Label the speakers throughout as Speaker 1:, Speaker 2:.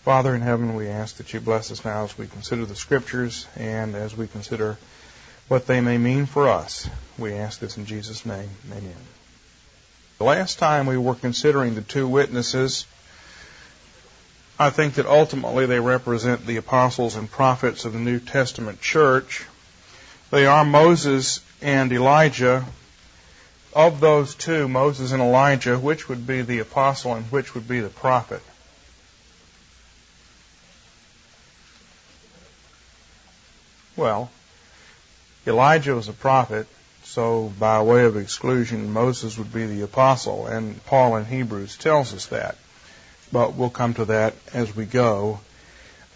Speaker 1: Father in heaven, we ask that you bless us now as we consider the Scriptures and as we consider what they may mean for us. We ask this in Jesus' name. Amen. The last time we were considering the two witnesses, I think that ultimately they represent the apostles and prophets of the New Testament church. They are Moses and Elijah. Of those two, Moses and Elijah, which would be the apostle and which would be the prophet? Well, Elijah was a prophet, so by way of exclusion, Moses would be the apostle, and Paul in Hebrews tells us that. But we'll come to that as we go.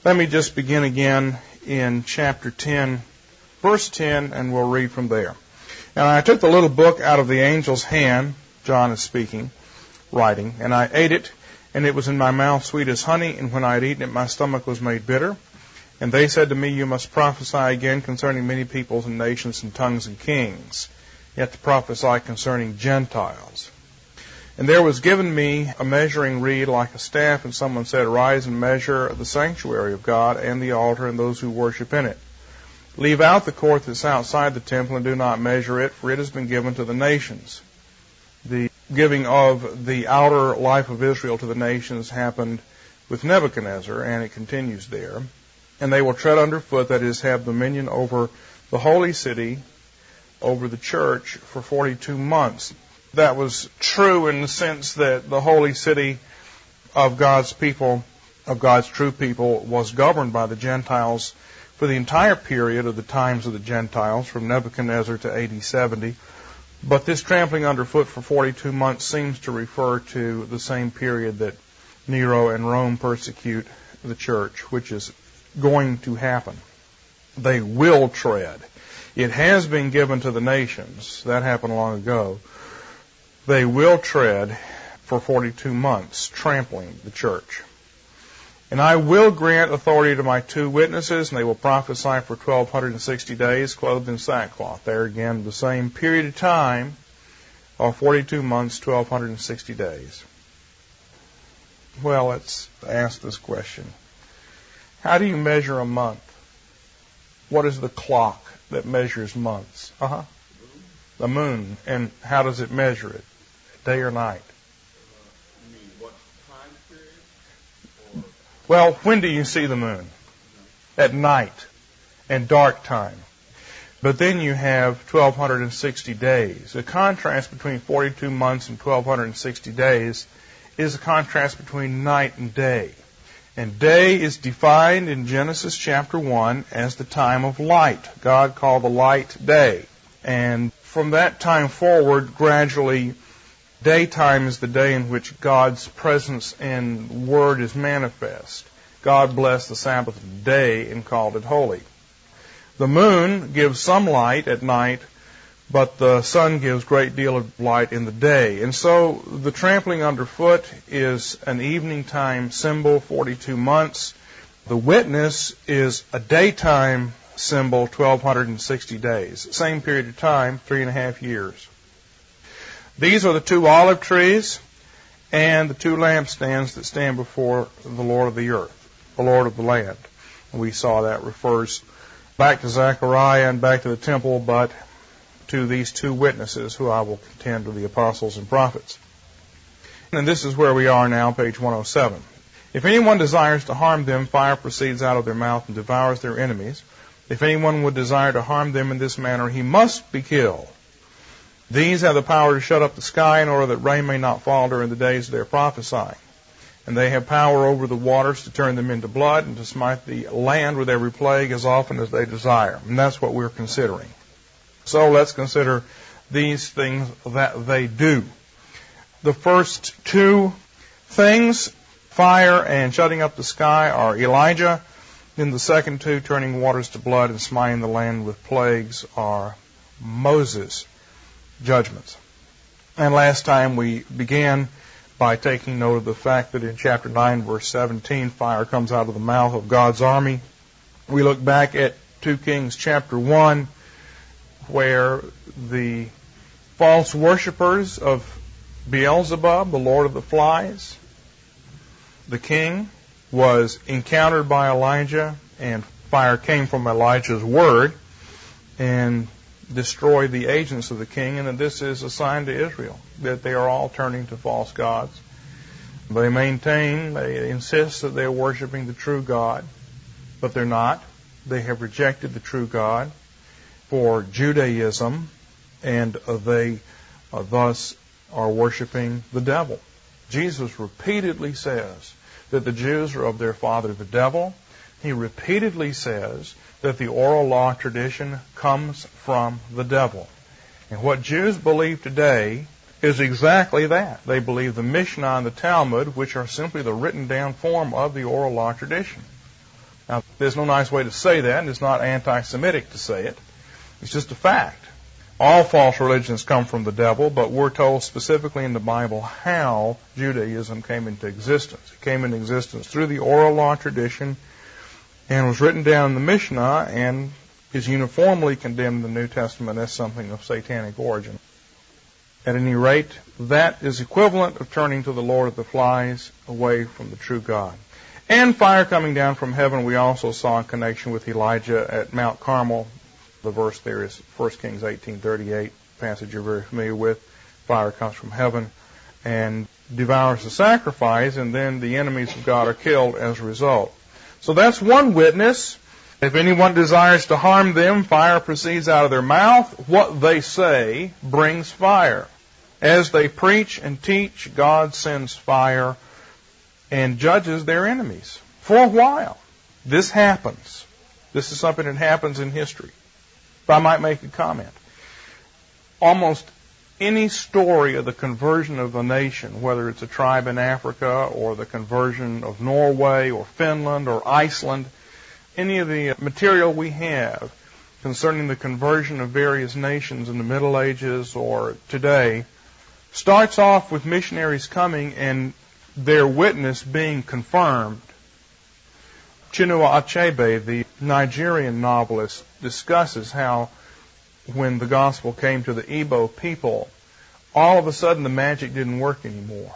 Speaker 1: Let me just begin again in chapter 10, verse 10, and we'll read from there. And I took the little book out of the angel's hand, John is speaking, writing, and I ate it, and it was in my mouth sweet as honey, and when I had eaten it, my stomach was made bitter. And they said to me, you must prophesy again concerning many peoples and nations and tongues and kings. You have to prophesy concerning Gentiles. And there was given me a measuring reed like a staff, and someone said, rise and measure the sanctuary of God and the altar and those who worship in it. Leave out the court that's outside the temple and do not measure it, for it has been given to the nations. The giving of the outer life of Israel to the nations happened with Nebuchadnezzar, and it continues there. And they will tread underfoot, that is, have dominion over the holy city, over the church, for 42 months. That was true in the sense that the holy city of God's people, of God's true people, was governed by the Gentiles for the entire period of the times of the Gentiles, from Nebuchadnezzar to AD 70. But this trampling underfoot for 42 months seems to refer to the same period that Nero and Rome persecute the church, which is going to happen. They will tread. It has been given to the nations. That happened long ago. They will tread for 42 months, trampling the church. And I will grant authority to my two witnesses, and they will prophesy for 1,260 days, clothed in sackcloth. There again, the same period of time of 42 months, 1,260 days. Well, let's ask this question. How do you measure a month? What is the clock that measures months? The moon. And how does it measure it? Day or night?
Speaker 2: You mean what time period?
Speaker 1: Well, when do you see the moon? At night and dark time. But then you have 1,260 days. The contrast between 42 months and 1,260 days is a contrast between night and day. And day is defined in Genesis chapter 1 as the time of light. God called the light day. And from that time forward, gradually, daytime is the day in which God's presence and word is manifest. God blessed the Sabbath day and called it holy. The moon gives some light at night, but the sun gives great deal of light in the day. And so the trampling underfoot is an evening time symbol, 42 months. The witness is a daytime symbol, 1,260 days. Same period of time, 3.5 years. These are the two olive trees and the two lampstands that stand before the Lord of the earth, the Lord of the land. We saw that refers back to Zechariah and back to the temple, but to these two witnesses who I will contend are the apostles and prophets. And this is where we are now, page 107. If anyone desires to harm them, fire proceeds out of their mouth and devours their enemies. If anyone would desire to harm them in this manner, he must be killed. These have the power to shut up the sky in order that rain may not fall during the days of their prophesying. And they have power over the waters to turn them into blood and to smite the land with every plague as often as they desire. And that's what we're considering. So let's consider these things that they do. The first two things, fire and shutting up the sky, are Elijah. Then the second two, turning waters to blood and smiting the land with plagues, are Moses' judgments. And last time we began by taking note of the fact that in chapter 9, verse 17, fire comes out of the mouth of God's army. We look back at 2 Kings chapter 1, where the false worshipers of Beelzebub, the lord of the flies, the king, was encountered by Elijah, and fire came from Elijah's word and destroyed the agents of the king, and that this is a sign to Israel that they are all turning to false gods. They insist that they are worshiping the true God, but they're not. They have rejected the true God for Judaism, and they thus are worshiping the devil. Jesus repeatedly says that the Jews are of their father the devil. He repeatedly says that the oral law tradition comes from the devil. And what Jews believe today is exactly that. They believe the Mishnah and the Talmud, which are simply the written down form of the oral law tradition. Now, there's no nice way to say that, and it's not anti-Semitic to say it. It's just a fact. All false religions come from the devil, but we're told specifically in the Bible how Judaism came into existence. It came into existence through the oral law tradition and was written down in the Mishnah and is uniformly condemned in the New Testament as something of satanic origin. At any rate, that is equivalent of turning to the Lord of the Flies away from the true God. And fire coming down from heaven, we also saw in connection with Elijah at Mount Carmel. The verse there is 1 Kings 18:38, passage you're very familiar with. Fire comes from heaven and devours the sacrifice, and then the enemies of God are killed as a result. So that's one witness. If anyone desires to harm them, fire proceeds out of their mouth. What they say brings fire. As they preach and teach, God sends fire and judges their enemies. For a while, this happens. This is something that happens in history. If I might make a comment, almost any story of the conversion of a nation, whether it's a tribe in Africa or the conversion of Norway or Finland or Iceland, any of the material we have concerning the conversion of various nations in the Middle Ages or today starts off with missionaries coming and their witness being confirmed. Chinua Achebe, the Nigerian novelist, discusses how when the gospel came to the Igbo people, all of a sudden the magic didn't work anymore.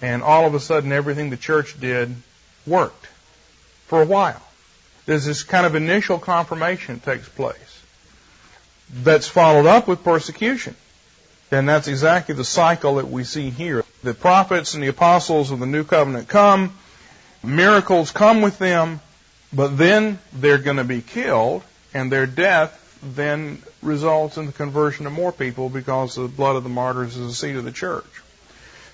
Speaker 1: And all of a sudden everything the church did worked for a while. There's this kind of initial confirmation that takes place that's followed up with persecution. And that's exactly the cycle that we see here. The prophets and the apostles of the New Covenant come, miracles come with them, but then they're going to be killed, and their death then results in the conversion of more people because the blood of the martyrs is the seed of the church.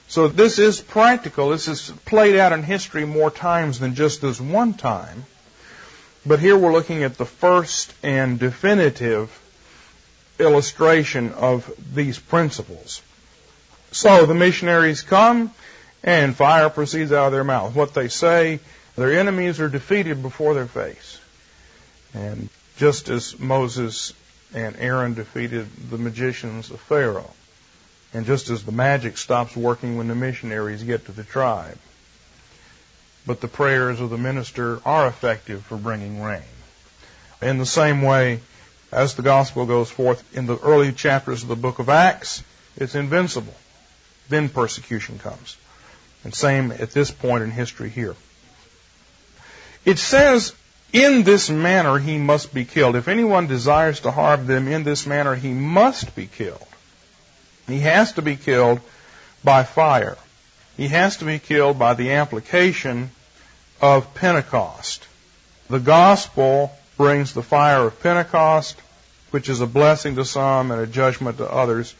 Speaker 1: So this is practical. This is played out in history more times than just this one time. But here we're looking at the first and definitive illustration of these principles. So the missionaries come, and fire proceeds out of their mouth. What they say, their enemies are defeated before their face. And just as Moses and Aaron defeated the magicians of Pharaoh, and just as the magic stops working when the missionaries get to the tribe, but the prayers of the minister are effective for bringing rain. In the same way, as the gospel goes forth in the early chapters of the book of Acts, it's invincible. Then persecution comes. And same at this point in history here. It says, in this manner he must be killed. If anyone desires to harm them in this manner, he must be killed. He has to be killed by fire. He has to be killed by the application of Pentecost. The gospel brings the fire of Pentecost, which is a blessing to some and a judgment to others,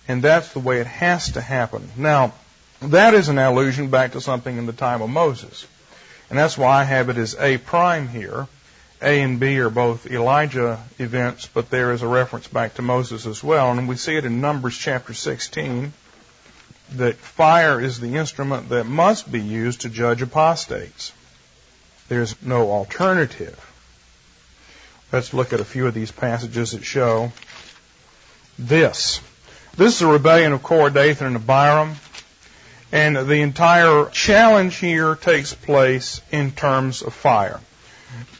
Speaker 1: and that's the way it has to happen. Now, that is an allusion back to something in the time of Moses, and that's why I have it as A prime here. A and B are both Elijah events, but there is a reference back to Moses as well, and we see it in Numbers chapter 16, that fire is the instrument that must be used to judge apostates. There's no alternative. Let's look at a few of these passages that show this. This is a rebellion of Korah, Dathan, and Abiram. And the entire challenge here takes place in terms of fire.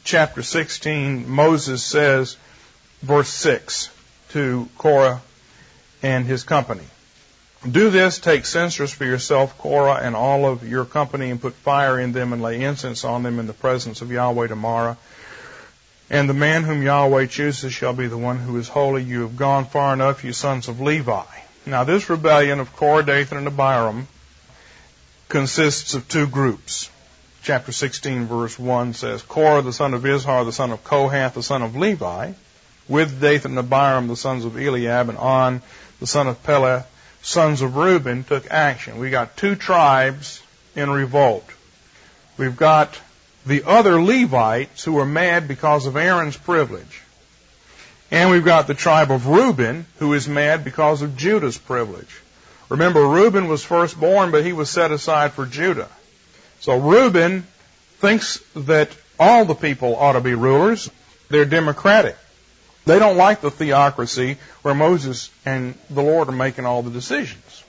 Speaker 1: Chapter 16, Moses says, verse 6, to Korah and his company, Do this, take censers for yourself, Korah, and all of your company, and put fire in them, and lay incense on them in the presence of Yahweh tomorrow. And the man whom Yahweh chooses shall be the one who is holy. You have gone far enough, you sons of Levi. Now this rebellion of Korah, Dathan, and Abiram consists of two groups. Chapter 16, verse 1 says, Korah, the son of Izhar, the son of Kohath, the son of Levi, with Dathan and Abiram, the sons of Eliab, and On, the son of Peleth, sons of Reuben, took action. We got two tribes in revolt. We've got the other Levites who are mad because of Aaron's privilege. And we've got the tribe of Reuben who is mad because of Judah's privilege. Remember, Reuben was firstborn, but he was set aside for Judah. So Reuben thinks that all the people ought to be rulers. They're democratic. They don't like the theocracy where Moses and the Lord are making all the decisions.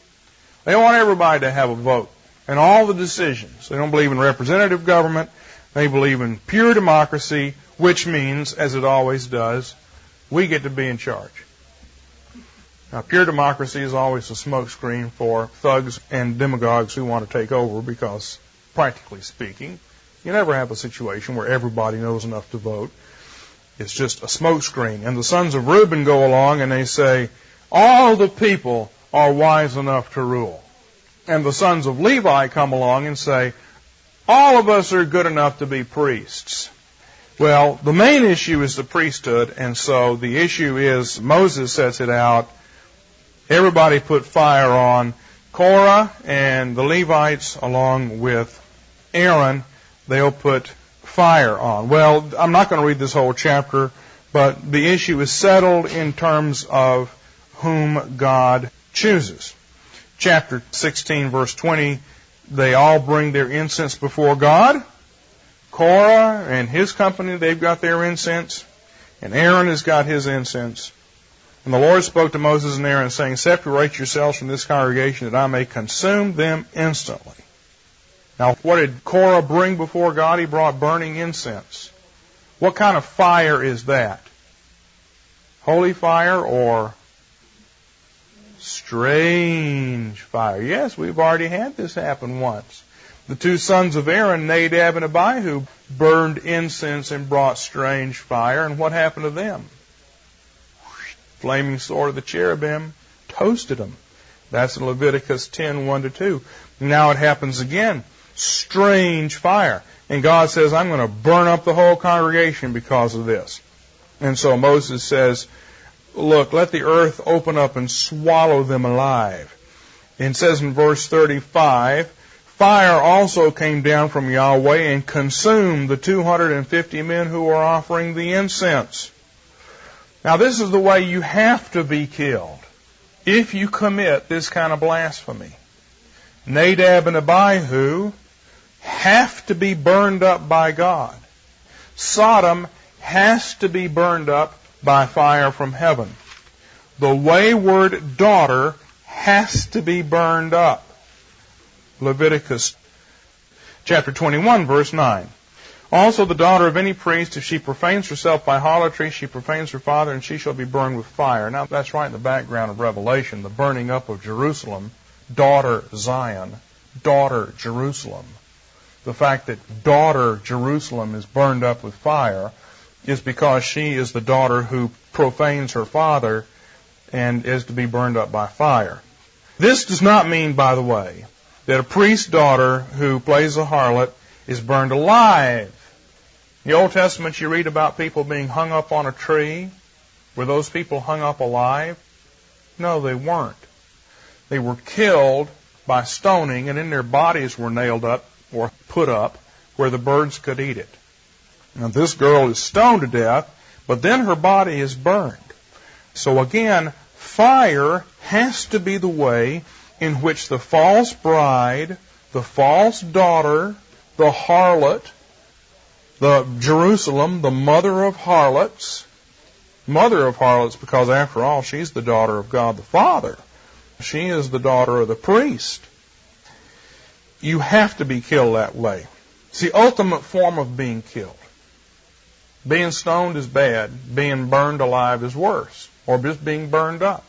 Speaker 1: They want everybody to have a vote and all the decisions. They don't believe in representative government. They believe in pure democracy, which means, as it always does, we get to be in charge. Now, pure democracy is always a smokescreen for thugs and demagogues who want to take over because, practically speaking, you never have a situation where everybody knows enough to vote. It's just a smokescreen. And the sons of Reuben go along and they say, all the people are wise enough to rule. And the sons of Levi come along and say, all of us are good enough to be priests. Well, the main issue is the priesthood, and so the issue is, Moses sets it out, everybody put fire on Korah, and the Levites, along with Aaron, they'll put fire on. Well, I'm not going to read this whole chapter, but the issue is settled in terms of whom God chooses. Chapter 16, verse 20, they all bring their incense before God. Korah and his company, they've got their incense, and Aaron has got his incense. And the Lord spoke to Moses and Aaron, saying, separate yourselves from this congregation, that I may consume them instantly. Now, what did Korah bring before God? He brought burning incense. What kind of fire is that? Holy fire or strange fire? Yes, we've already had this happen once. The two sons of Aaron, Nadab and Abihu, burned incense and brought strange fire. And what happened to them? Flaming sword of the cherubim toasted them. That's in Leviticus 10, 1-2. Now it happens again. Strange fire. And God says, I'm going to burn up the whole congregation because of this. And so Moses says, look, let the earth open up and swallow them alive. And it says in verse 35, fire also came down from Yahweh and consumed the 250 men who were offering the incense. Now this is the way you have to be killed if you commit this kind of blasphemy. Nadab and Abihu have to be burned up by God. Sodom has to be burned up by fire from heaven. The wayward daughter has to be burned up. Leviticus chapter 21, verse 9. Also the daughter of any priest, if she profanes herself by harlotry, she profanes her father, and she shall be burned with fire. Now that's right in the background of Revelation, the burning up of Jerusalem, daughter Zion, daughter Jerusalem. The fact that daughter Jerusalem is burned up with fire is because she is the daughter who profanes her father and is to be burned up by fire. This does not mean, by the way, that a priest's daughter who plays a harlot is burned alive. In the Old Testament you read about people being hung up on a tree. Were those people hung up alive? No, they weren't. They were killed by stoning, and then their bodies were nailed up or put up where the birds could eat it. Now this girl is stoned to death, but then her body is burned. So again, fire has to be the way in which the false bride, the false daughter, the harlot, the Jerusalem, the mother of harlots because after all, she's the daughter of God the Father. She is the daughter of the priest. You have to be killed that way. It's the ultimate form of being killed. Being stoned is bad. Being burned alive is worse. Or just being burned up.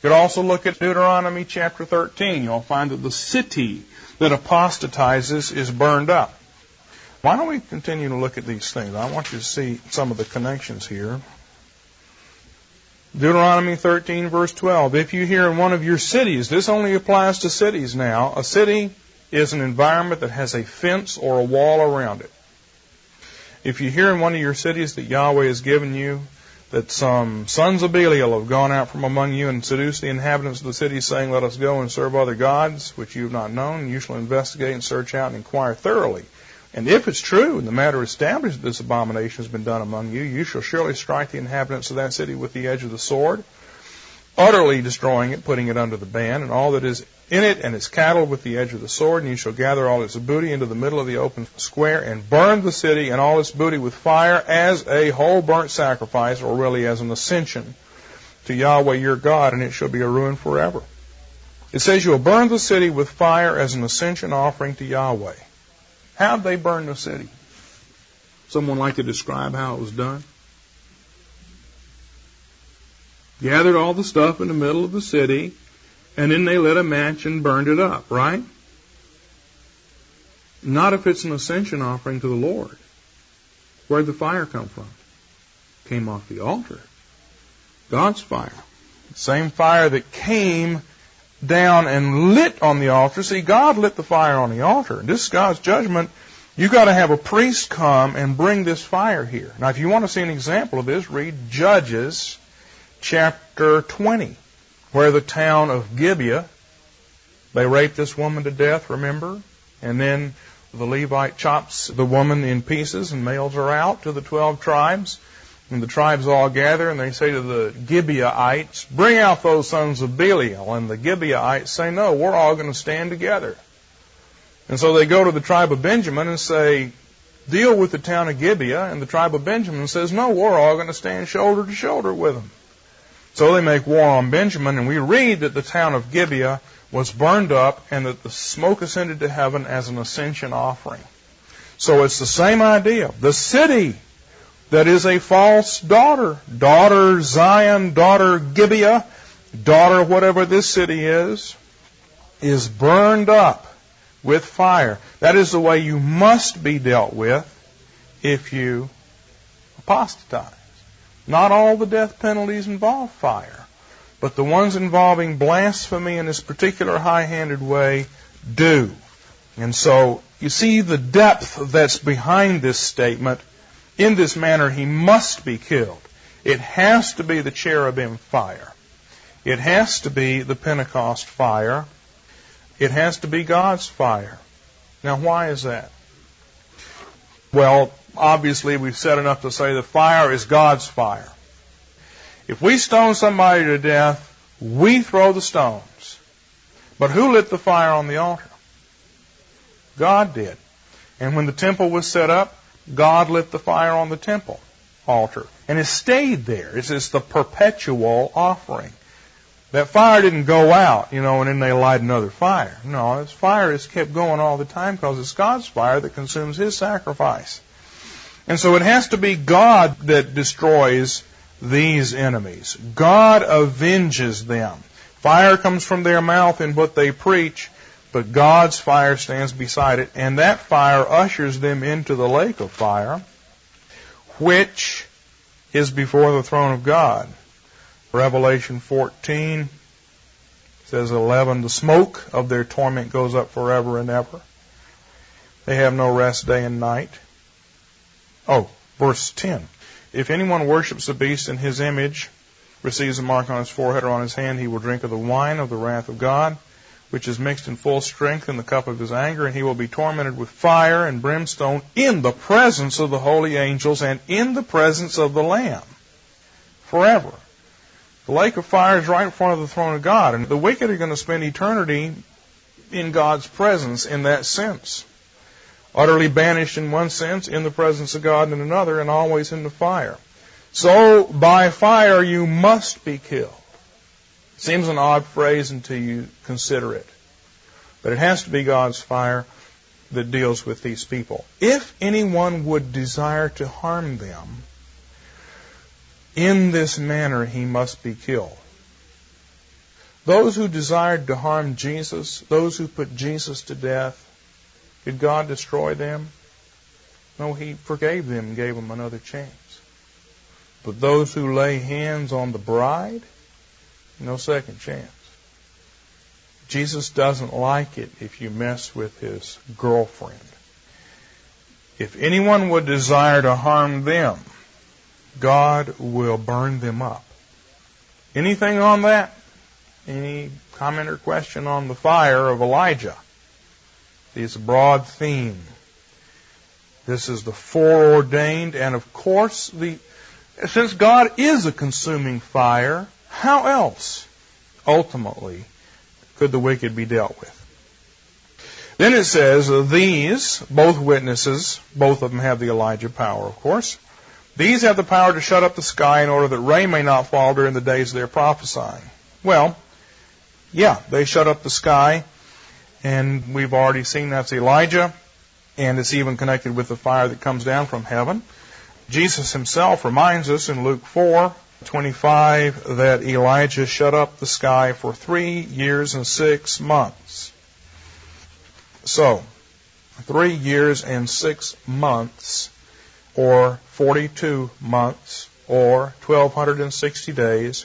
Speaker 1: You could also look at Deuteronomy chapter 13. You'll find that the city that apostatizes is burned up. Why don't we continue to look at these things? I want you to see some of the connections here. Deuteronomy 13, verse 12. If you hear in one of your cities, this only applies to cities now. A city is an environment that has a fence or a wall around it. If you hear in one of your cities that Yahweh has given you, that some sons of Belial have gone out from among you and seduced the inhabitants of the city, saying, let us go and serve other gods, which you have not known, you shall investigate and search out and inquire thoroughly. And if it's true, and the matter established that this abomination has been done among you, you shall surely strike the inhabitants of that city with the edge of the sword, utterly destroying it, putting it under the ban, and all that is in it and its cattle with the edge of the sword, and you shall gather all its booty into the middle of the open square, and burn the city and all its booty with fire as a whole burnt sacrifice, or really as an ascension to Yahweh your God, and it shall be a ruin forever. It says you'll burn the city with fire as an ascension offering to Yahweh. How'd they burn the city? Someone like to describe how it was done? Gathered all the stuff in the middle of the city, and then they lit a match and burned it up, right? Not if it's an ascension offering to the Lord. Where'd the fire come from? Came off the altar. God's fire. The same fire that came down and lit on the altar. See, God lit the fire on the altar. This is God's judgment. You've got to have a priest come and bring this fire here. Now, if you want to see an example of this, read Judges chapter 20, where the town of Gibeah, they raped this woman to death, remember? And then the Levite chops the woman in pieces and mails her out to the 12 tribes. And the tribes all gather, and they say to the Gibeahites, bring out those sons of Belial. And the Gibeahites say, no, we're all going to stand together. And so they go to the tribe of Benjamin and say, deal with the town of Gibeah. And the tribe of Benjamin says, no, we're all going to stand shoulder to shoulder with them. So they make war on Benjamin, and we read that the town of Gibeah was burned up and that the smoke ascended to heaven as an ascension offering. So it's the same idea. The city that is a false daughter, daughter Zion, daughter Gibeah, daughter whatever this city is burned up with fire. That is the way you must be dealt with if you apostatize. Not all the death penalties involve fire, but the ones involving blasphemy in this particular high-handed way do. And so you see the depth that's behind this statement. In this manner he must be killed. It has to be the cherubim fire. It has to be the Pentecost fire. It has to be God's fire. Now, why is that? Well, obviously we've said enough to say the fire is God's fire. If we stone somebody to death, we throw the stones. But who lit the fire on the altar? God did. And when the temple was set up, God lit the fire on the temple altar. And it stayed there. It's the perpetual offering. That fire didn't go out, and then they light another fire. No, this fire is kept going all the time because it's God's fire that consumes His sacrifice. And so it has to be God that destroys these enemies. God avenges them. Fire comes from their mouth in what they preach, but God's fire stands beside it, and that fire ushers them into the lake of fire, which is before the throne of God. Revelation 14 says 11, the smoke of their torment goes up forever and ever. They have no rest day and night. Oh, verse 10. If anyone worships the beast in his image, receives a mark on his forehead or on his hand, he will drink of the wine of the wrath of God, which is mixed in full strength in the cup of His anger, and he will be tormented with fire and brimstone in the presence of the holy angels and in the presence of the Lamb forever. The lake of fire is right in front of the throne of God, and the wicked are going to spend eternity in God's presence in that sense. Utterly banished in one sense, in the presence of God in another, and always in the fire. So, by fire you must be killed. Seems an odd phrase until you consider it. But it has to be God's fire that deals with these people. If anyone would desire to harm them, in this manner he must be killed. Those who desired to harm Jesus, those who put Jesus to death, did God destroy them? No, He forgave them and gave them another chance. But those who lay hands on the bride, no second chance. Jesus doesn't like it if you mess with His girlfriend. If anyone would desire to harm them, God will burn them up. Anything on that? Any comment or question on the fire of Elijah? It's a broad theme. This is the foreordained, and of course, since God is a consuming fire, how else, ultimately, could the wicked be dealt with? Then it says, these, both witnesses, both of them have the Elijah power, of course. These have the power to shut up the sky in order that rain may not fall during the days they're prophesying. Well, yeah, they shut up the sky, and we've already seen that's Elijah, and it's even connected with the fire that comes down from heaven. Jesus Himself reminds us in Luke 4:25 that Elijah shut up the sky for 3 years and 6 months. So, 3 years and 6 months, or 42 months, or 1,260 days,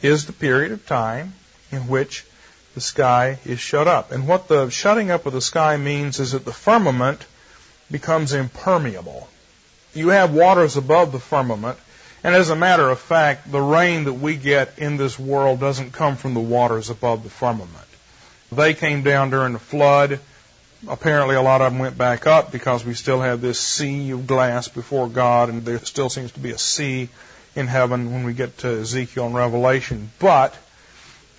Speaker 1: is the period of time in which the sky is shut up. And what the shutting up of the sky means is that the firmament becomes impermeable. You have waters above the firmament, and as a matter of fact, the rain that we get in this world doesn't come from the waters above the firmament. They came down during the flood. Apparently a lot of them went back up because we still have this sea of glass before God, and there still seems to be a sea in heaven when we get to Ezekiel and Revelation. But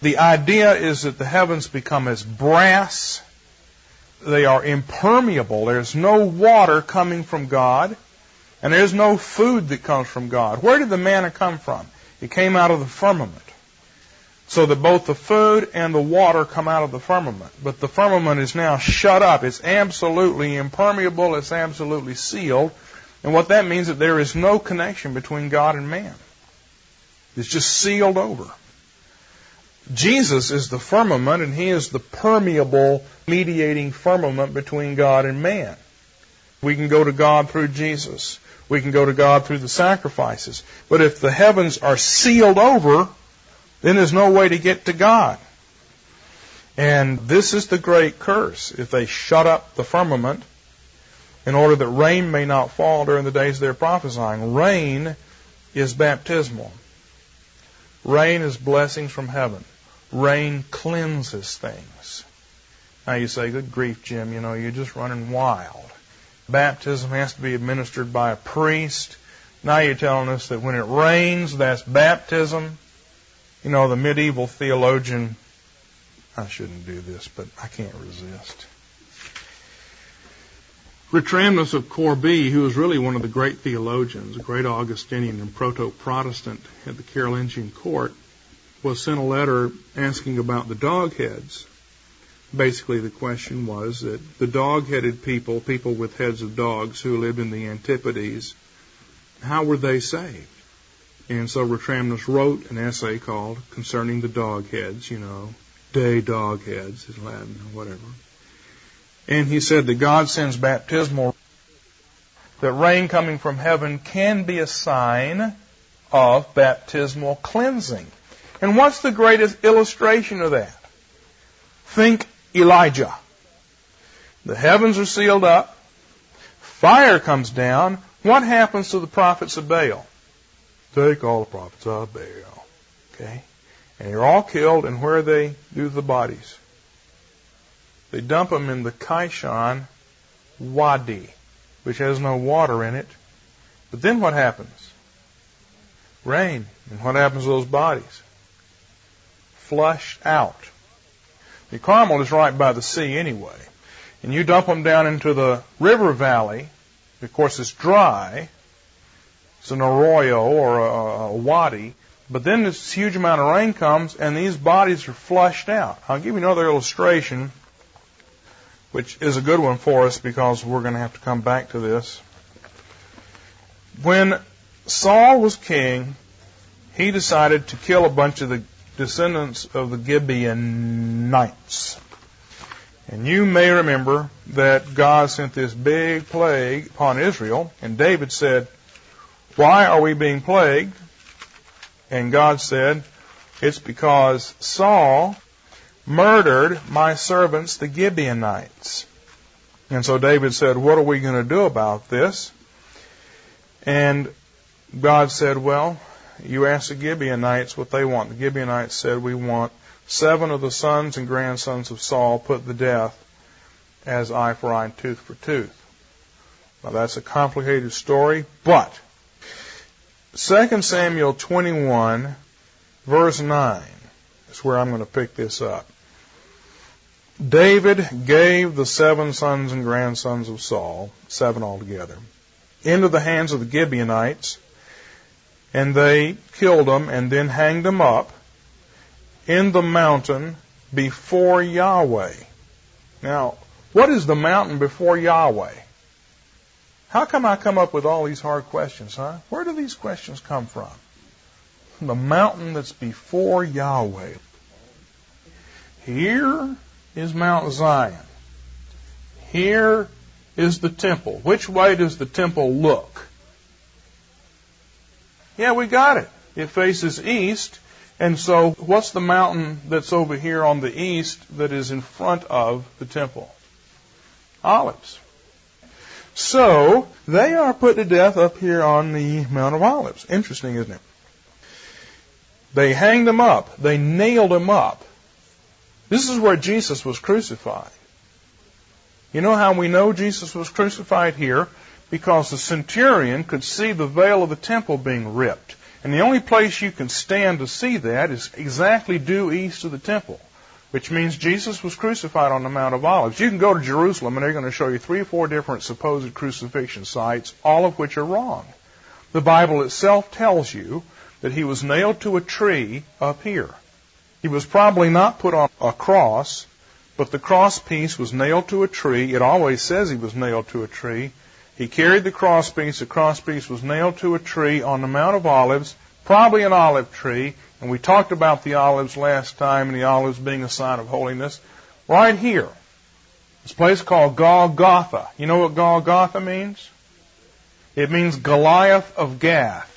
Speaker 1: the idea is that the heavens become as brass. They are impermeable. There's no water coming from God, and there's no food that comes from God. Where did the manna come from? It came out of the firmament. So that both the food and the water come out of the firmament. But the firmament is now shut up. It's absolutely impermeable. It's absolutely sealed. And what that means is that there is no connection between God and man. It's just sealed over. Jesus is the firmament, and He is the permeable, mediating firmament between God and man. We can go to God through Jesus. We can go to God through the sacrifices. But if the heavens are sealed over, then there's no way to get to God. And this is the great curse. If they shut up the firmament in order that rain may not fall during the days they're prophesying. Rain is baptismal. Rain is blessings from heaven. Rain cleanses things. Now you say, good grief, Jim, you're just running wild. Baptism has to be administered by a priest. Now you're telling us that when it rains, that's baptism. The medieval theologian, I shouldn't do this, but I can't resist. Retramnus of Corbie, who was really one of the great theologians, a great Augustinian and proto-Protestant at the Carolingian court, was sent a letter asking about the dog heads. Basically, the question was that the dog-headed people with heads of dogs who lived in the Antipodes, how were they saved? And so Retramnus wrote an essay called Concerning the Dog Heads, day dog heads is Latin or whatever. And he said that God sends baptismal, that rain coming from heaven can be a sign of baptismal cleansing. And what's the greatest illustration of that? Think Elijah. The heavens are sealed up. Fire comes down. What happens to the prophets of Baal? Take all the prophets of Baal. Okay? And they're all killed, and where they do the bodies? They dump them in the Kishon Wadi, which has no water in it. But then what happens? Rain. And what happens to those bodies? Flushed out. The Carmel is right by the sea anyway. And you dump them down into the river valley. Of course, it's dry. It's an arroyo or a wadi. But then this huge amount of rain comes, and these bodies are flushed out. I'll give you another illustration, which is a good one for us because we're going to have to come back to this. When Saul was king, he decided to kill a bunch of the descendants of the Gibeonites. And you may remember that God sent this big plague upon Israel, and David said, "Why are we being plagued?" And God said, "It's because Saul murdered my servants, the Gibeonites." And so David said, "What are we going to do about this?" And God said, "Well, you ask the Gibeonites what they want." The Gibeonites said, "We want 7 of the sons and grandsons of Saul put to death as eye for eye and tooth for tooth." Now that's a complicated story, but 2 Samuel 21, verse 9 is where I'm going to pick this up. David gave the 7 sons and grandsons of Saul, 7 altogether, into the hands of the Gibeonites, and they killed them and then hanged them up in the mountain before Yahweh. Now, what is the mountain before Yahweh? How come I come up with all these hard questions, huh? Where do these questions come from? The mountain that's before Yahweh. Here is Mount Zion. Here is the temple. Which way does the temple look? Yeah, we got it. It faces east. And so what's the mountain that's over here on the east that is in front of the temple? Olives. So they are put to death up here on the Mount of Olives. Interesting, isn't it? They hanged them up. They nailed them up. This is where Jesus was crucified. You know how we know Jesus was crucified here? Because the centurion could see the veil of the temple being ripped. And the only place you can stand to see that is exactly due east of the temple, which means Jesus was crucified on the Mount of Olives. You can go to Jerusalem and they're going to show you 3 or 4 different supposed crucifixion sites, all of which are wrong. The Bible itself tells you that he was nailed to a tree up here. He was probably not put on a cross, but the cross piece was nailed to a tree. It always says he was nailed to a tree. He carried the cross piece. The cross piece was nailed to a tree on the Mount of Olives, probably an olive tree. And we talked about the olives last time, and the olives being a sign of holiness. Right here, this place called Golgotha. You know what Golgotha means? It means Goliath of Gath,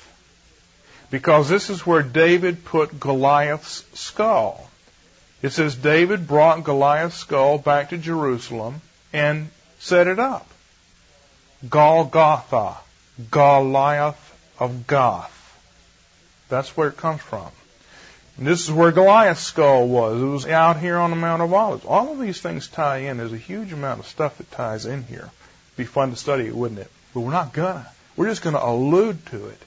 Speaker 1: because this is where David put Goliath's skull. It says David brought Goliath's skull back to Jerusalem and set it up. Golgotha, Goliath of Gath. That's where it comes from. And this is where Goliath's skull was. It was out here on the Mount of Olives. All of these things tie in. There's a huge amount of stuff that ties in here. It'd be fun to study it, wouldn't it? But we're not gonna. We're just gonna allude to it.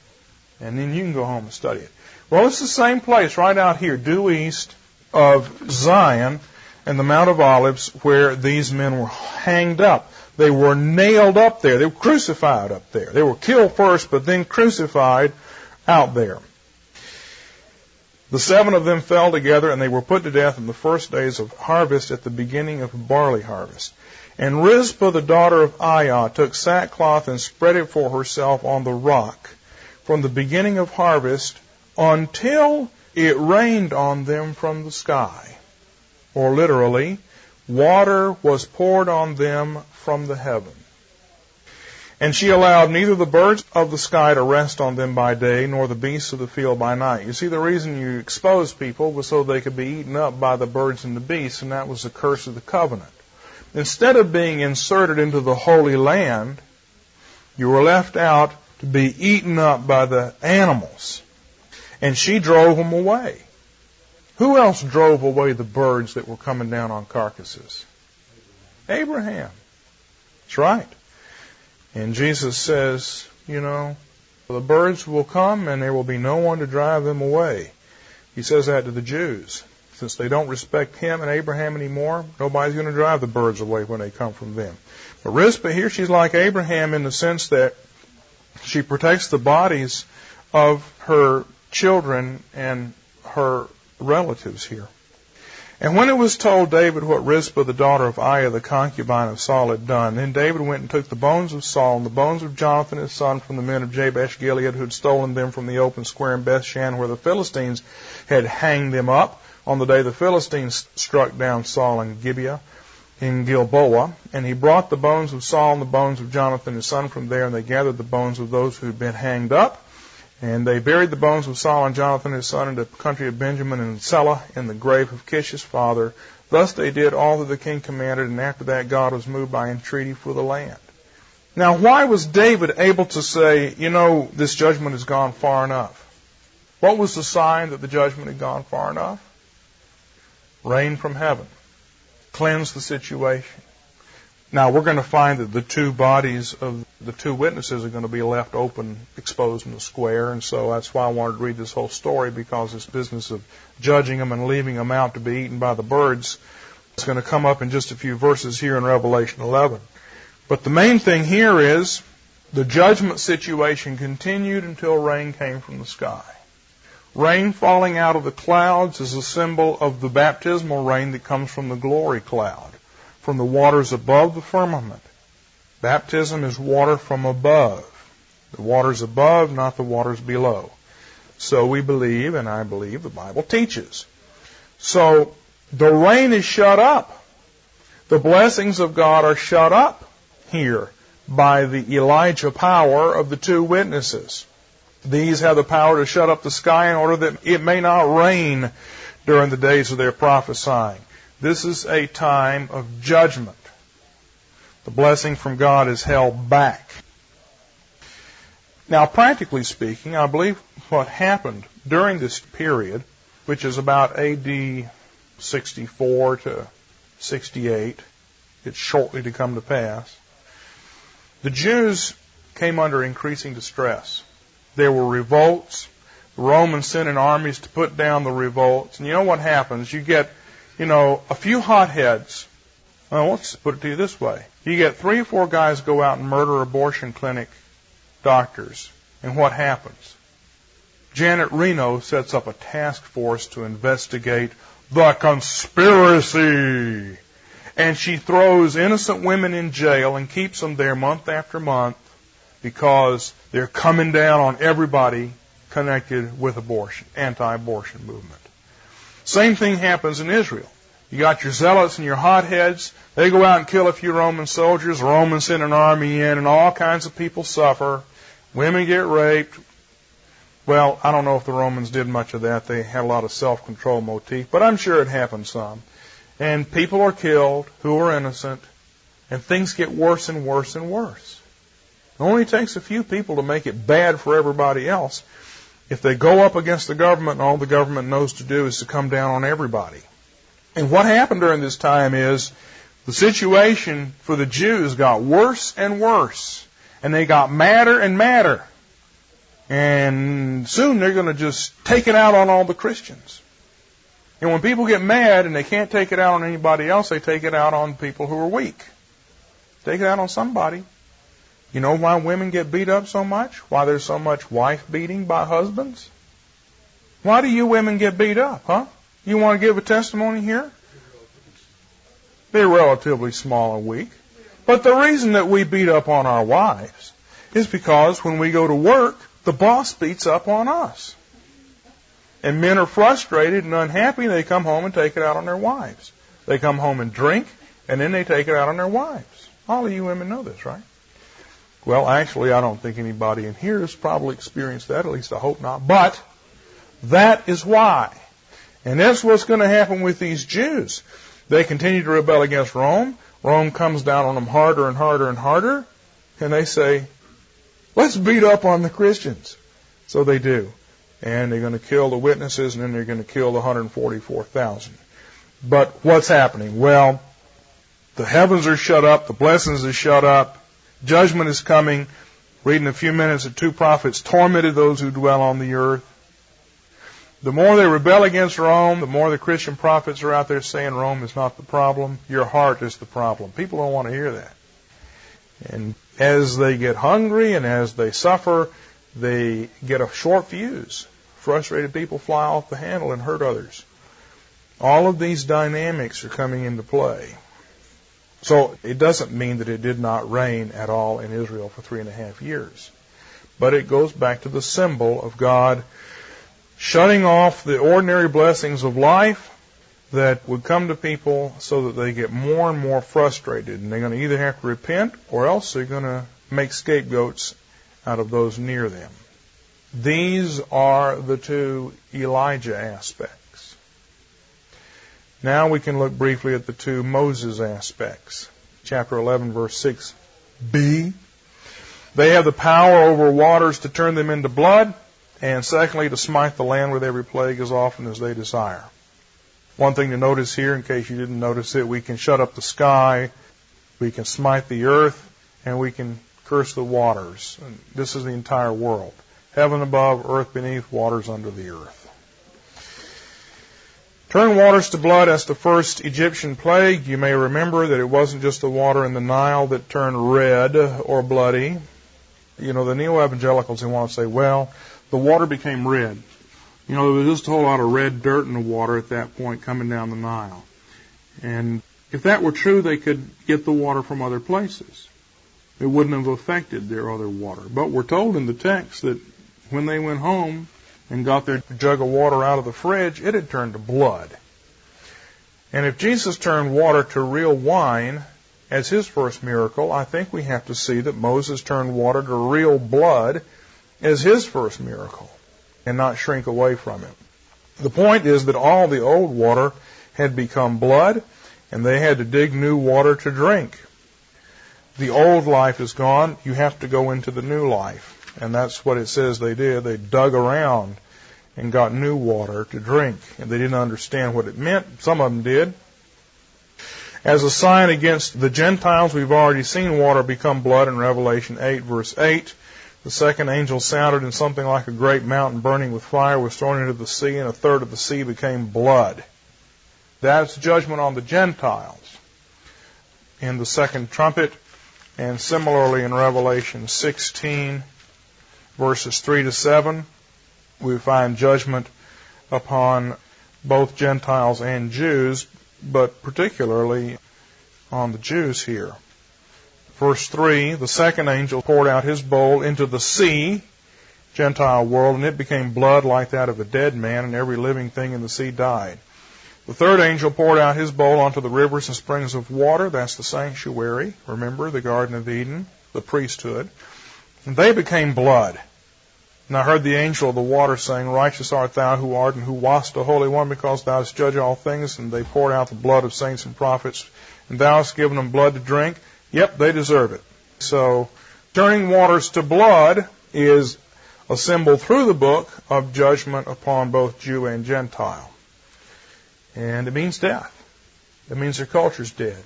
Speaker 1: And then you can go home and study it. Well, it's the same place right out here, due east of Zion and the Mount of Olives, where these men were hanged up. They were nailed up there. They were crucified up there. They were killed first, but then crucified out there. The 7 of them fell together, and they were put to death in the first days of harvest at the beginning of barley harvest. And Rizpah, the daughter of Aiah, took sackcloth and spread it for herself on the rock from the beginning of harvest until it rained on them from the sky. Or literally, water was poured on them from the heaven. And she allowed neither the birds of the sky to rest on them by day, nor the beasts of the field by night. You see, the reason you exposed people was so they could be eaten up by the birds and the beasts, and that was the curse of the covenant. Instead of being inserted into the Holy Land, you were left out to be eaten up by the animals. And she drove them away. Who else drove away the birds that were coming down on carcasses? Abraham. That's right. And Jesus says, the birds will come and there will be no one to drive them away. He says that to the Jews. Since they don't respect him and Abraham anymore, nobody's going to drive the birds away when they come from them. But Rizpah here, she's like Abraham in the sense that she protects the bodies of her children and her relatives here. And when it was told David what Rizpah, the daughter of Aiah, the concubine of Saul, had done, then David went and took the bones of Saul and the bones of Jonathan his son from the men of Jabesh Gilead, who had stolen them from the open square in Bethshan, where the Philistines had hanged them up on the day the Philistines struck down Saul in Gibeah, in Gilboa. And he brought the bones of Saul and the bones of Jonathan his son from there, and they gathered the bones of those who had been hanged up. And they buried the bones of Saul and Jonathan his son in the country of Benjamin in Selah, in the grave of Kish his father. Thus they did all that the king commanded, and after that God was moved by entreaty for the land. Now, why was David able to say, this judgment has gone far enough? What was the sign that the judgment had gone far enough? Rain from heaven. Cleanse the situation. Now, we're going to find that the two bodies of the two witnesses are going to be left open, exposed in the square, and so that's why I wanted to read this whole story, because this business of judging them and leaving them out to be eaten by the birds is going to come up in just a few verses here in Revelation 11. But the main thing here is the judgment situation continued until rain came from the sky. Rain falling out of the clouds is a symbol of the baptismal rain that comes from the glory cloud, from the waters above the firmament. Baptism is water from above. The waters above, not the waters below. So we believe, and I believe the Bible teaches. So the rain is shut up. The blessings of God are shut up here by the Elijah power of the two witnesses. These have the power to shut up the sky in order that it may not rain during the days of their prophesying. This is a time of judgment. The blessing from God is held back. Now, practically speaking, I believe what happened during this period, which is about AD 64 to 68, it's shortly to come to pass, the Jews came under increasing distress. There were revolts. The Romans sent in armies to put down the revolts. And you know what happens? You get, a few hotheads. Well, let's put it to you this way. You get 3 or 4 guys go out and murder abortion clinic doctors. And what happens? Janet Reno sets up a task force to investigate the conspiracy. And she throws innocent women in jail and keeps them there month after month because they're coming down on everybody connected with abortion, anti-abortion movement. Same thing happens in Israel. You got your zealots and your hotheads. They go out and kill a few Roman soldiers. The Romans send an army in, and all kinds of people suffer. Women get raped. Well, I don't know if the Romans did much of that. They had a lot of self-control motif, but I'm sure it happened some. And people are killed who are innocent, and things get worse and worse and worse. It only takes a few people to make it bad for everybody else. If they go up against the government and all the government knows to do is to come down on everybody. And what happened during this time is the situation for the Jews got worse and worse. And they got madder and madder. And soon they're going to just take it out on all the Christians. And when people get mad and they can't take it out on anybody else, they take it out on people who are weak. Take it out on somebody. You know why women get beat up so much? Why there's so much wife beating by husbands? Why do you women get beat up, huh? You want to give a testimony here? They're relatively small and weak. But the reason that we beat up on our wives is because when we go to work, the boss beats up on us. And men are frustrated and unhappy, they come home and take it out on their wives. They come home and drink, and then they take it out on their wives. All of you women know this, right? Well, actually, I don't think anybody in here has probably experienced that, at least I hope not. But that is why. And that's what's going to happen with these Jews. They continue to rebel against Rome. Rome comes down on them harder and harder and harder. And they say, let's beat up on the Christians. So they do. And they're going to kill the witnesses, and then they're going to kill the 144,000. But what's happening? Well, the heavens are shut up. The blessings are shut up. Judgment is coming. Reading a few minutes that 2 prophets tormented those who dwell on the earth. The more they rebel against Rome, the more the Christian prophets are out there saying Rome is not the problem. Your heart is the problem. People don't want to hear that. And as they get hungry and as they suffer, they get a short fuse. Frustrated people fly off the handle and hurt others. All of these dynamics are coming into play. So it doesn't mean that it did not rain at all in Israel for 3.5 years. But it goes back to the symbol of God shutting off the ordinary blessings of life that would come to people so that they get more and more frustrated. And they're going to either have to repent or else they're going to make scapegoats out of those near them. These are the two Elijah aspects. Now we can look briefly at the two Moses aspects. Chapter 11, verse 6b. They have the power over waters to turn them into blood, and secondly, to smite the land with every plague as often as they desire. One thing to notice here, in case you didn't notice it, we can shut up the sky, we can smite the earth, and we can curse the waters. And this is the entire world. Heaven above, earth beneath, waters under the earth. Turn waters to blood as the first Egyptian plague. You may remember that it wasn't just the water in the Nile that turned red or bloody. You know, the neo-evangelicals, they want to say, well, the water became red. You know, there was just a whole lot of red dirt in the water at that point coming down the Nile. And if that were true, they could get the water from other places. It wouldn't have affected their other water. But we're told in the text that when they went home and got their jug of water out of the fridge, it had turned to blood. And if Jesus turned water to real wine as his first miracle, I think we have to see that Moses turned water to real blood as his first miracle and not shrink away from it. The point is that all the old water had become blood, and they had to dig new water to drink. The old life is gone. You have to go into the new life. And that's what it says they did. They dug around and got new water to drink. And they didn't understand what it meant. Some of them did. As a sign against the Gentiles, we've already seen water become blood in Revelation 8, verse 8. The second angel sounded, and something like a great mountain burning with fire was thrown into the sea, and a third of the sea became blood. That's judgment on the Gentiles in the second trumpet. And similarly in Revelation 16, verses 3 to 7, we find judgment upon both Gentiles and Jews, but particularly on the Jews here. Verse 3, the second angel poured out his bowl into the sea, Gentile world, and it became blood like that of a dead man, and every living thing in the sea died. The third angel poured out his bowl onto the rivers and springs of water. That's the sanctuary. Remember, the Garden of Eden, the priesthood. And they became blood. And I heard the angel of the water saying, Righteous art thou who art and who wast the Holy One, because thou hast judged all things. And they poured out the blood of saints and prophets, and thou hast given them blood to drink. Yep, they deserve it. So, turning waters to blood is a symbol through the book of judgment upon both Jew and Gentile. And it means death. It means their culture's dead.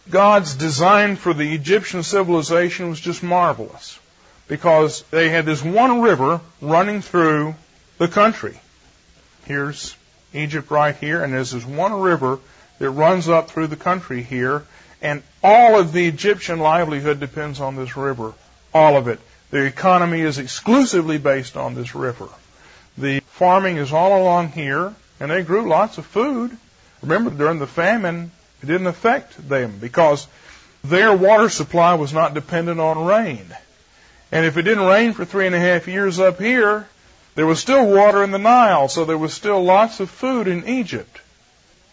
Speaker 1: God's design for the Egyptian civilization was just marvelous, because they had this one river running through the country. Here's Egypt right here, and there's this one river that runs up through the country here, and all of the Egyptian livelihood depends on this river. All of it. Their economy is exclusively based on this river. The farming is all along here, and they grew lots of food. Remember, during the famine, it didn't affect them because their water supply was not dependent on rain. And if it didn't rain for 3.5 years up here, there was still water in the Nile, so there was still lots of food in Egypt.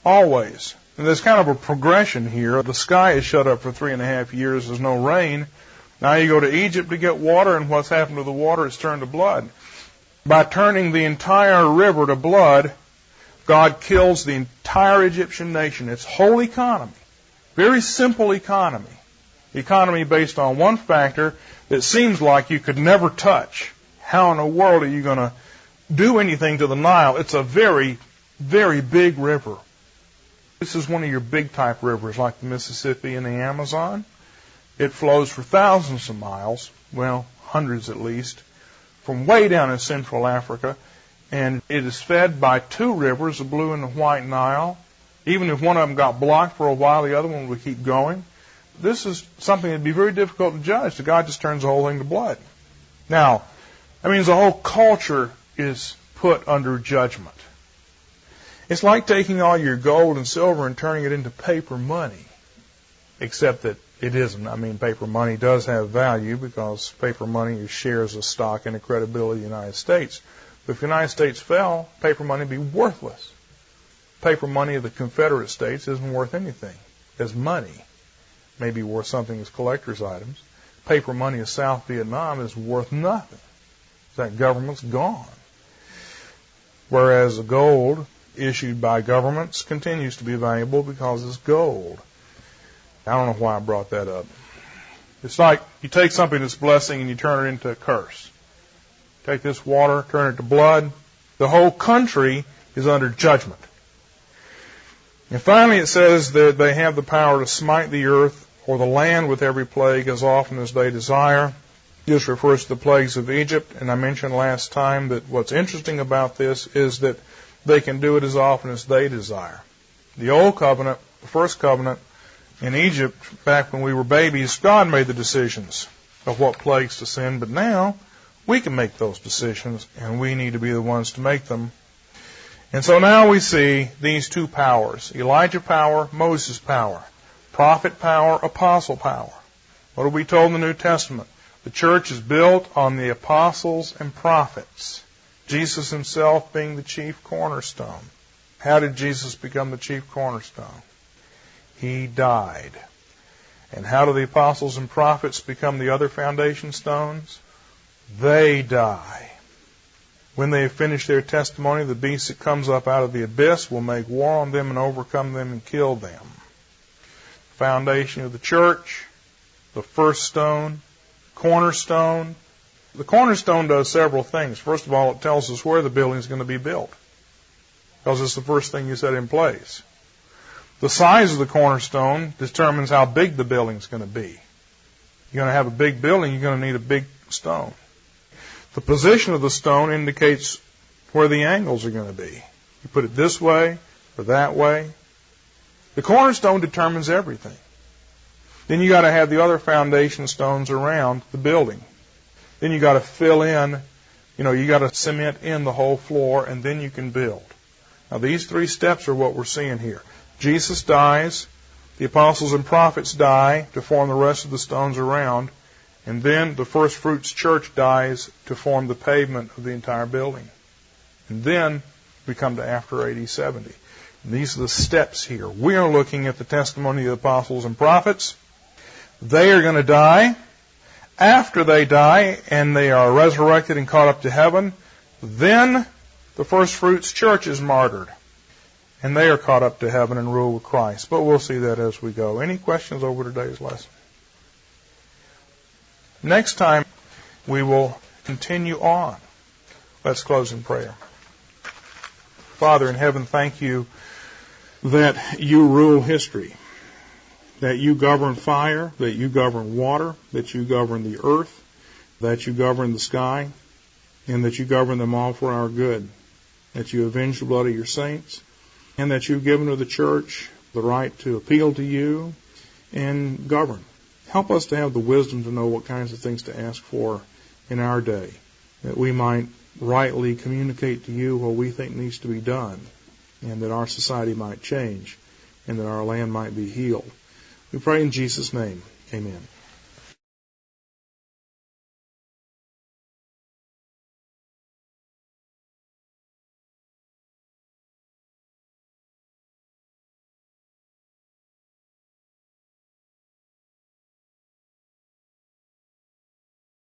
Speaker 1: Always. And there's kind of a progression here. The sky is shut up for 3.5 years. There's no rain. Now you go to Egypt to get water, and what's happened to the water? It's turned to blood. By turning the entire river to blood, God kills the entire Egyptian nation, its whole economy. Very simple economy. Economy based on one factor that seems like you could never touch. How in the world are you going to do anything to the Nile? It's a very, very big river. This is one of your big type rivers like the Mississippi and the Amazon. It flows for thousands of miles, well, hundreds at least, from way down in Central Africa. And it is fed by two rivers, the Blue and the White Nile. Even if one of them got blocked for a while, the other one would keep going. This is something that would be very difficult to judge. So God just turns the whole thing to blood. Now, that means the whole culture is put under judgment. It's like taking all your gold and silver and turning it into paper money, except that it isn't. I mean, paper money does have value because paper money is shares of stock in the credibility of the United States. But if the United States fell, paper money would be worthless. Paper money of the Confederate States isn't worth anything as money. Maybe worth something as collector's items. Paper money of South Vietnam is worth nothing. That government's gone. Whereas the gold issued by governments continues to be valuable because it's gold. I don't know why I brought that up. It's like you take something that's blessing and you turn it into a curse. Take this water, turn it to blood. The whole country is under judgment. And finally it says that they have the power to smite the earth or the land with every plague as often as they desire. This refers to the plagues of Egypt, and I mentioned last time that what's interesting about this is that they can do it as often as they desire. The old covenant, the first covenant in Egypt, back when we were babies, God made the decisions of what plagues to send, but now we can make those decisions, and we need to be the ones to make them. And so now we see these two powers, Elijah power, Moses power, prophet power, apostle power. What are we told in the New Testament? The church is built on the apostles and prophets, Jesus himself being the chief cornerstone. How did Jesus become the chief cornerstone? He died. And how do the apostles and prophets become the other foundation stones? They die. When they have finished their testimony, the beast that comes up out of the abyss will make war on them and overcome them and kill them. Foundation of the church, the first stone, cornerstone. The cornerstone does several things. First of all, it tells us where the building is going to be built, because it's the first thing you set in place. The size of the cornerstone determines how big the building is going to be. You're going to have a big building, you're going to need a big stone. The position of the stone indicates where the angles are going to be. You put it this way or that way. The cornerstone determines everything. Then you got to have the other foundation stones around the building. Then you got to fill in, you got to cement in the whole floor, and then you can build. Now these three steps are what we're seeing here. Jesus dies, the apostles and prophets die to form the rest of the stones around, and then the first fruits church dies to form the pavement of the entire building. And then we come to after AD 70. And these are the steps here. We are looking at the testimony of the apostles and prophets. They are going to die. After they die and they are resurrected and caught up to heaven, then the first fruits church is martyred. And they are caught up to heaven and rule with Christ. But we'll see that as we go. Any questions over today's lesson? Next time, we will continue on. Let's close in prayer. Father in heaven, thank you that you rule history, that you govern fire, that you govern water, that you govern the earth, that you govern the sky, and that you govern them all for our good, that you avenge the blood of your saints, and that you've given to the church the right to appeal to you and govern. Help us to have the wisdom to know what kinds of things to ask for in our day, that we might rightly communicate to you what we think needs to be done, and that our society might change, and that our land might be healed. We pray in Jesus' name. Amen.